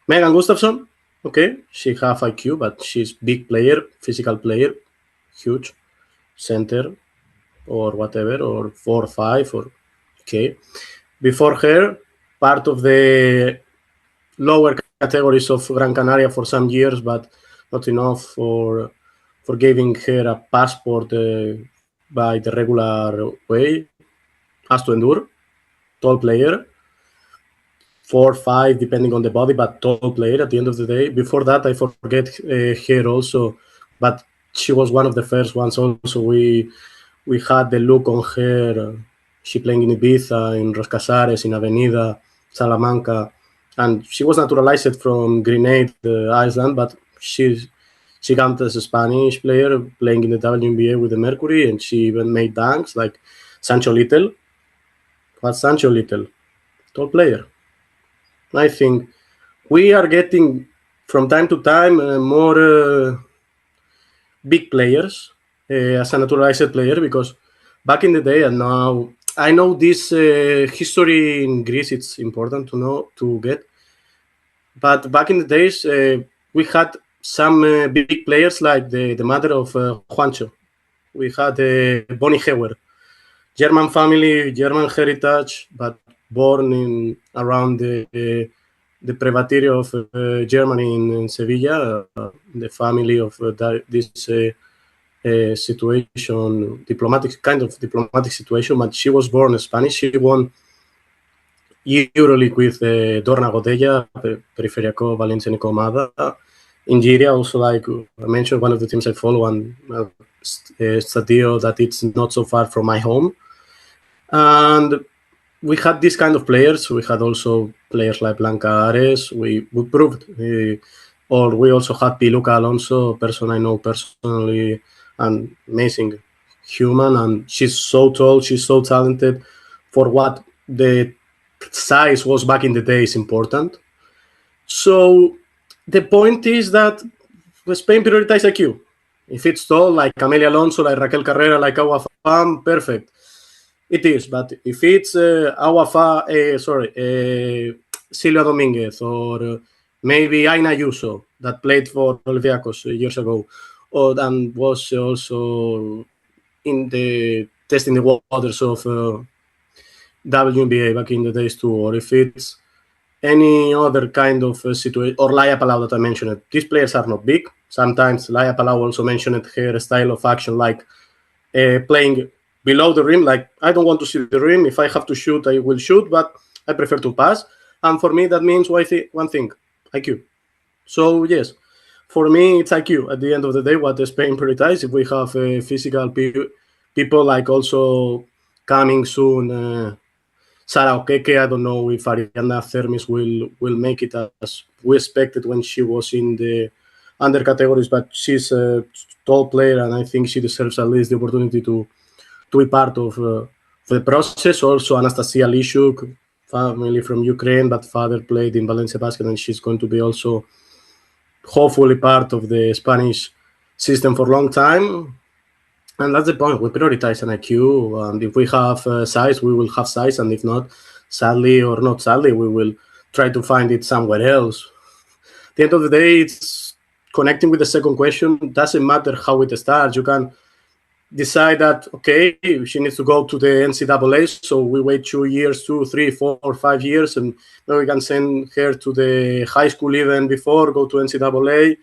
[SPEAKER 2] Megan Gustafson, okay, she have IQ, but she's big player, physical player, huge, center, or whatever, or 4 or 5, or okay. Before her, part of the lower categories of Gran Canaria for some years, but not enough for giving her a passport by the regular way. Has to endure. Tall player. 4 or 5, depending on the body, but tall player at the end of the day. Before that, I forget her also, but she was one of the first ones also we we had the look on her. She playing in Ibiza, in Los Casares, in Avenida, Salamanca, and she was naturalized from Grenada, Iceland, but she counted as a Spanish player playing in the WNBA with the Mercury, and she even made dunks like Sancho Little. What's Sancho Little? Tall player. I think we are getting from time to time more big players as a naturalized player, because back in the day, and now I know this history in Greece, it's important to know, to get. But back in the days, we had some big players like the mother of Juancho. We had Bonnie Hewer, German family, German heritage, but born in around the Privatiere of Germany in Sevilla, the family of this situation, diplomatic situation, but she was born Spanish. She won EuroLeague with Dorna Godella, Periferico Valencianico Mada. In Nigeria, also, like I mentioned, one of the teams I follow, and Stadio, that it's not so far from my home. And we had this kind of players. We had also players like Blanca Ares. We proved, or we also had Piluca Alonso, a person I know personally, an amazing human, and she's so tall, she's so talented. For what the size was back in the day is important. So the point is that Spain prioritizes IQ. If it's tall, like Camelia Alonso, like Raquel Carrera, like Awa Fam, perfect. It is, but if it's Silvia Dominguez, or maybe Aina Ayuso, that played for Olympiacos years ago, and was also in the testing the waters of WNBA back in the days too, or if it's any other kind of situation, or Laia Palau that I mentioned, these players are not big. Sometimes Laia Palau also mentioned her style of action, like playing below the rim, like I don't want to see the rim. If I have to shoot, I will shoot, but I prefer to pass. And for me, that means one thing, IQ. So yes, for me, it's IQ. At the end of the day, what Spain prioritizes, if we have physical people, like also coming soon, Sara Okeke, I don't know if Ariana Thermis will make it as we expected when she was in the under categories, but she's a tall player, and I think she deserves at least the opportunity to be part of the process. Also, Anastasia Lishuk, family from Ukraine, but father played in Valencia Basket, and she's going to be also hopefully part of the Spanish system for a long time. And that's the point. We prioritize an IQ, and if we have size, we will have size, and if not, sadly or not sadly, we will try to find it somewhere else. At the end of the day, it's connecting with the second question. It doesn't matter how it starts. You can decide that, okay, she needs to go to the NCAA, so we wait 2 years, 2, 3, 4, or 5 years, and then we can send her to the high school even before, go to NCAA,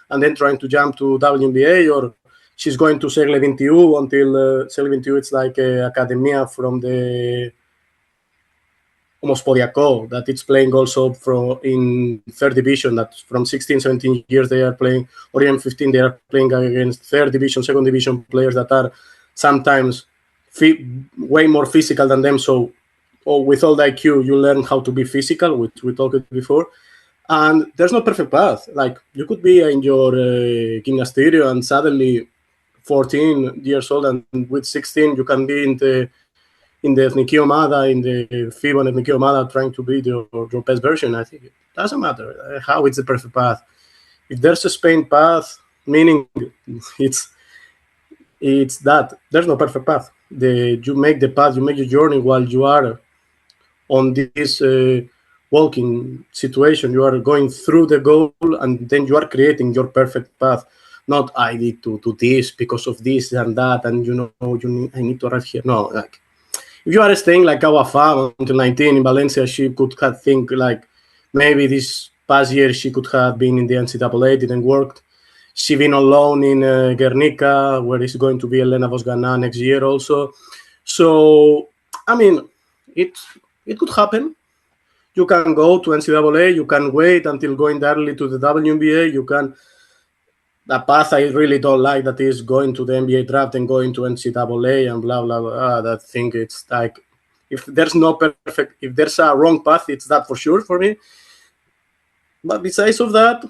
[SPEAKER 2] and then trying to jump to WNBA, or she's going to Segle 21 until Segle 21, it's like academia from the Omospodiaco, that it's playing also from in third division, that from 16, 17 years they are playing, or even 15, they are playing against third division, second division players that are sometimes way more physical than them. So with all the IQ, you learn how to be physical, which we talked before. And there's no perfect path. Like, you could be in your gymnasterio and suddenly 14 years old, and with 16 you can be in the ethnico Mada, in the FIBA and ethnico Mada, trying to be your best version. I think it doesn't matter how it's the perfect path. If there's a Spain path, meaning it's that there's no perfect path. You make the path, you make your journey while you are on this walking situation. You are going through the goal, and then you are creating your perfect path. Not I need to do this because of this and that, and I need to arrive here. No, like, if you are staying like Awa Fam until 19 in Valencia, she could have think like maybe this past year she could have been in the NCAA, didn't work. She been on loan in Guernica, where is going to be Elena Vosgana next year also. So, I mean, it could happen. You can go to NCAA, you can wait until going directly to the WNBA, you can the path I really don't like, that is going to the NBA draft and going to NCAA and blah, blah, blah. That thing, it's like, if there's a wrong path, it's that for sure for me. But besides of that,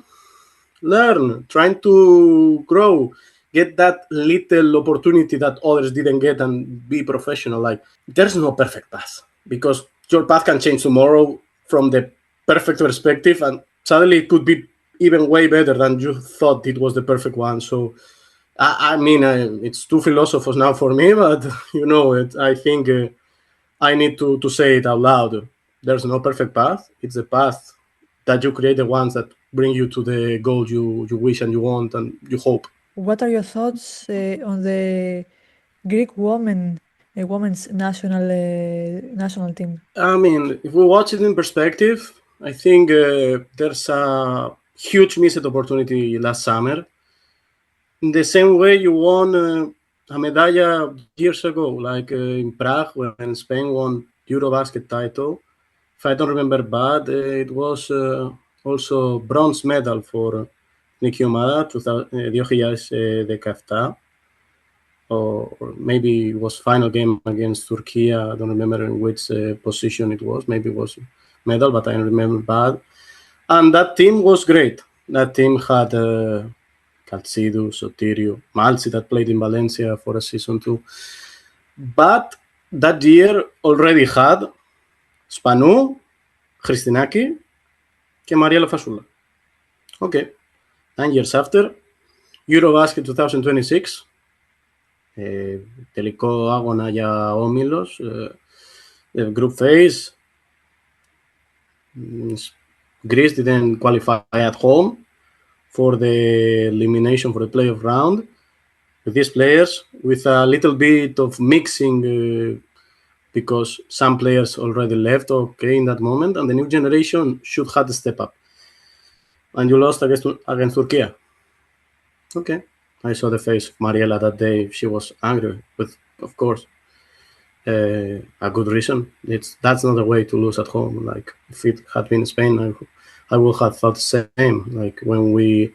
[SPEAKER 2] learn, trying to grow, get that little opportunity that others didn't get and be professional. Like, there's no perfect path, because your path can change tomorrow from the perfect perspective, and suddenly it could be even way better than you thought it was the perfect one. So, I mean, it's too philosophical now for me, but I think I need to say it out loud. There's no perfect path. It's a path that you create, the ones that bring you to the goal you wish and you want and you hope.
[SPEAKER 1] What are your thoughts on the Greek women's national team?
[SPEAKER 2] I mean, if we watch it in perspective, I think there's a huge missed opportunity last summer. In the same way you won a medalla years ago, like in Prague when Spain won Eurobasket title. If I don't remember bad, it was also bronze medal for Νίκη ομάδα 2017. Or maybe it was final game against Turkey. I don't remember in which position it was. Maybe it was medal, but I remember bad. And that team was great. That team had Calcidu, Sotirio, Malsi that played in Valencia for a season too. But that year already had Spanu, Christinaki και Mariela Fasula. Okay. 9 years after, Eurobasket 2026, τελικό άγωνα για όμιλος, the group phase. Greece didn't qualify at home for the elimination for the playoff round. With these players, with a little bit of mixing, because some players already left, in that moment, and the new generation should have to step up. And you lost against Turkey. Okay. I saw the face of Mariela that day. She was angry, with, of course, a good reason. That's not a way to lose at home. Like, if it had been Spain, I would have thought the same. Like when we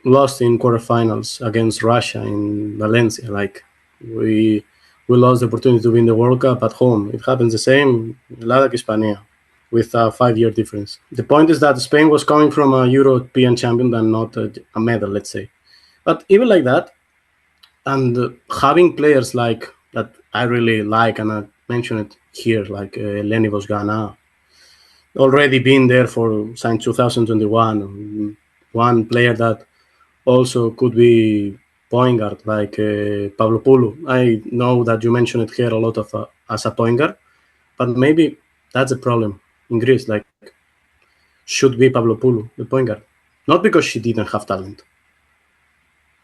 [SPEAKER 2] lost in quarterfinals against Russia in Valencia, like we lost the opportunity to win the World Cup at home. It happens the same like Ispania, with a 5-year difference. The point is that Spain was coming from a European champion and not a medal, let's say. But even like that, and having players like that I really like, and I mentioned it here, like Eleni Vosgana, already been there since 2021. One player that also could be point guard, like Pavlopoulou. I know that you mentioned it here a lot as a point guard, but maybe that's a problem in Greece. Like, should be Pavlopoulou, the point guard. Not because she didn't have talent,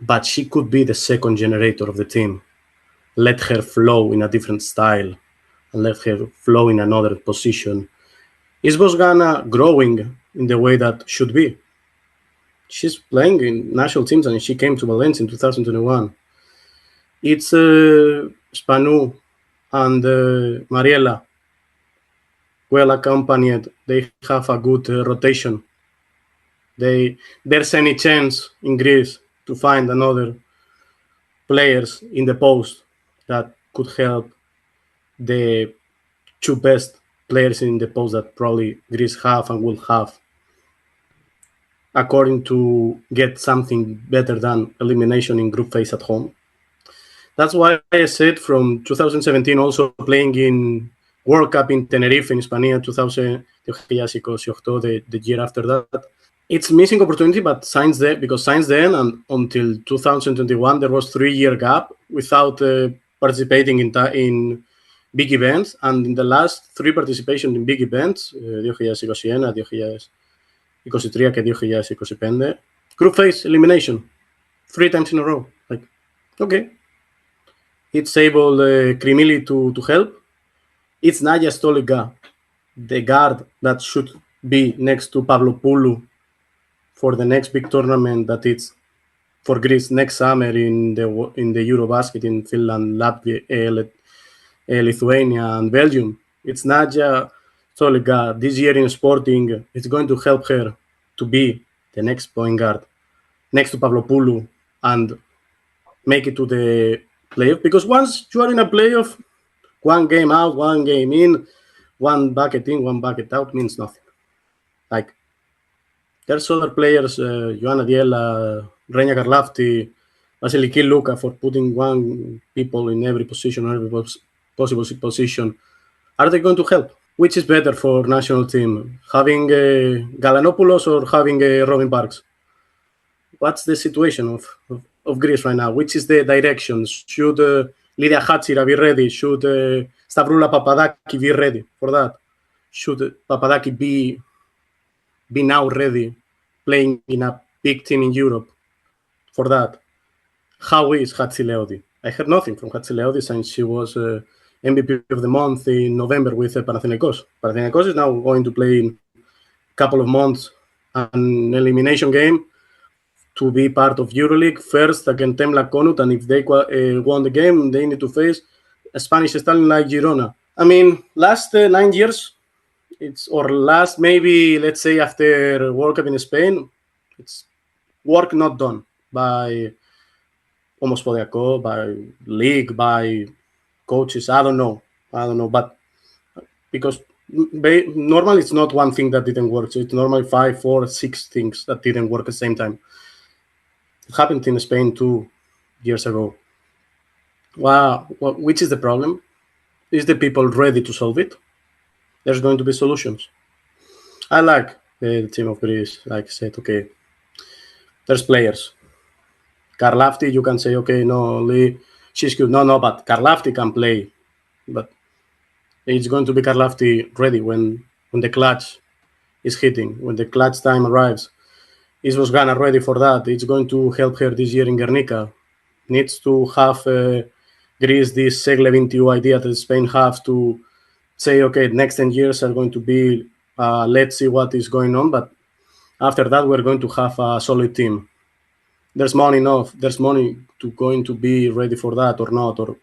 [SPEAKER 2] but she could be the second generator of the team. Let her flow in a different style and let her flow in another position. Is Bosgana growing in the way that should be? She's playing in national teams, and she came to Valencia in 2021. It's Spanu and Mariela, well accompanied. They have a good rotation. There's any chance in Greece to find another players in the post that could help the two best players in the post that probably Greece have and will have, according to get something better than elimination in group phase at home. That's why I said from 2017 also playing in World Cup in Tenerife in Hispania 2018, the year after that. It's missing opportunity, but since then and until 2021 there was 3-year gap without participating in big events, and in the last 3 participation in big events, 2021, 2023 και 2025, group phase elimination 3 times in a row. Like, okay, it's able Krimili to help. It's Nadia Stoliga, the guard that should be next to Pavlopoulou for the next big tournament that it's for Greece next summer in the Eurobasket in Finland, Latvia, Lithuania, and Belgium. It's Nadia Stoliga this year in Sporting. It's going to help her to be the next point guard next to Pavlopoulou and make it to the playoff. Because once you are in a playoff, one game out, one game in, one bucket in, one bucket out means nothing. Like, there's other players, Ioanna Diella, Renia Karlafti, Vasiliki Luka, for putting one people in every position, every possible position. Are they going to help? Which is better for national team, having Galanopoulos or having Robin Parks? What's the situation of Greece right now? Which is the direction? Should Lydia Hatsira be ready? Should Stavroula Papadaki be ready for that? Should Papadaki be now ready, playing in a big team in Europe for that? How is Hatzileodi? I heard nothing from Hatzileodi since she was MVP of the month in November with Panathinaikos. Panathinaikos is now going to play in a couple of months an elimination game to be part of EuroLeague first against Temla Konut, and if they won the game, they need to face a Spanish stallion like Girona. I mean, last 9 years, last maybe, let's say, after World Cup in Spain, it's work not done by Omospodiaco, by league, by coaches. I don't know, but because normally it's not one thing that didn't work. So it's normally 5, 4, 6 things that didn't work at the same time. It happened in Spain 2 years ago. Wow, which is the problem? Is the people ready to solve it? There's going to be solutions. I like the team of Greece. Like I said, okay, there's players. Karlafti, you can say, okay, no, Lee, she's good. No, but Karlafti can play. But it's going to be Karlafti ready when the clutch is hitting, when the clutch time arrives. Is Vosgana ready for that? It's going to help her this year in Guernica. Needs to have Greece this Segle 22 idea that Spain have to say, okay, next 10 years are going to be, let's see what is going on. But after that, we're going to have a solid team. There's money enough. There's money to going to be ready for that or not, or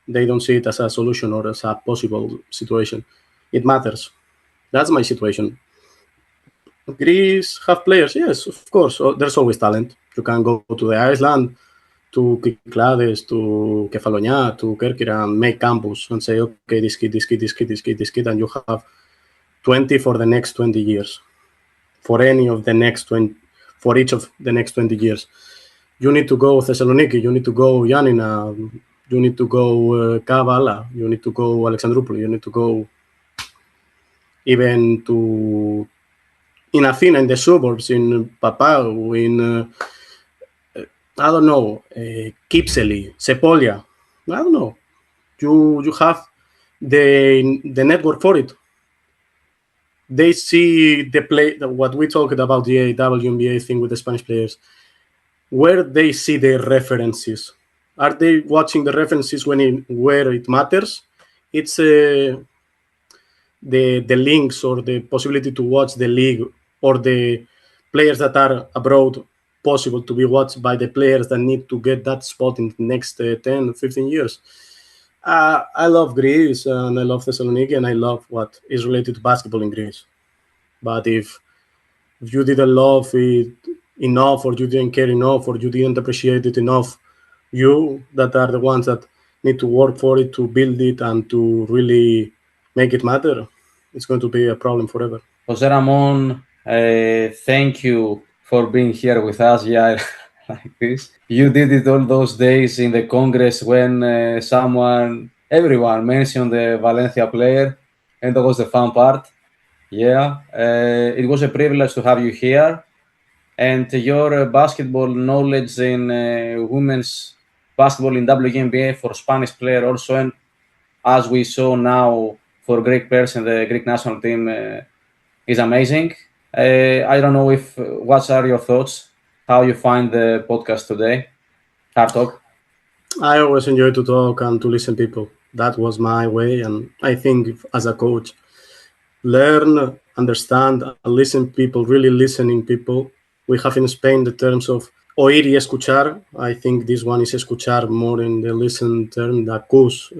[SPEAKER 2] they don't see it as a solution or as a possible situation. It matters. That's my situation. Greece have players, yes, of course. There's always talent. You can go to the Iceland, to Kyklades, to Kefalonia, to Kerkira, and make campus and say, okay, this kid, and you have 20 for the next 20 years. For any of the next 20, for each of the next 20 years. You need to go Thessaloniki, you need to go Yanina, you need to go Kavala, you need to go Alexandroupolis, you need to go even to in Athena, in the suburbs, in Papau, in I don't know, Kypseli, Sepolia. I don't know. You have the network for it. They see the play, what we talked about, the WNBA thing with the Spanish players, where they see the references. Are they watching the references where it matters? It's the links or the possibility to watch the league or the players that are abroad possible to be watched by the players that need to get that spot in the next 10, 15 years. I love Greece and I love Thessaloniki and I love what is related to basketball in Greece. But if you didn't love it enough or you didn't care enough or you didn't appreciate it enough, you that are the ones that need to work for it, to build it and to really make it matter, it's going to be a problem forever.
[SPEAKER 3] José Ramón, thank you for being here with us. Yeah, like this. You did it all those days in the Congress when everyone mentioned the Valencia player, and that was the fun part. Yeah, it was a privilege to have you here, and your basketball knowledge in women's basketball in WNBA for Spanish player also, and as we saw now for Greek players in the Greek national team is amazing. I don't know what are your thoughts, how you find the podcast today, Hard Talk?
[SPEAKER 2] I always enjoy to talk and to listen people. That was my way, and I think as a coach, learn, understand, and listen people, really listening people. We have in Spain the terms of oír y escuchar. I think this one is escuchar more in the listen term, the acus,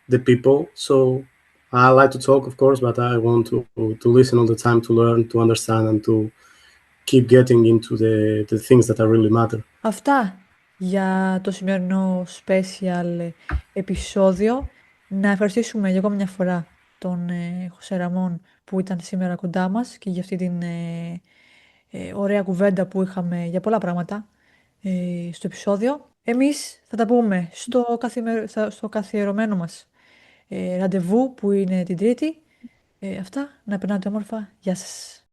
[SPEAKER 2] the people. So I like to talk, of course, but I want to listen all the time, to learn, to understand, and to keep getting into the things that are really matter.
[SPEAKER 1] Αυτά για το σημερινό special επεισόδιο. Να ευχαριστήσουμε για ακόμη μια φορά τον Χωσέ Ραμόν που ήταν σήμερα κοντά μας και για αυτή την ωραία κουβέντα που είχαμε για πολλά πράγματα στο επεισόδιο. Εμείς θα τα πούμε στο καθιερωμένο μας ραντεβού που είναι την Τρίτη. Αυτά, να περνάτε όμορφα. Γεια σας.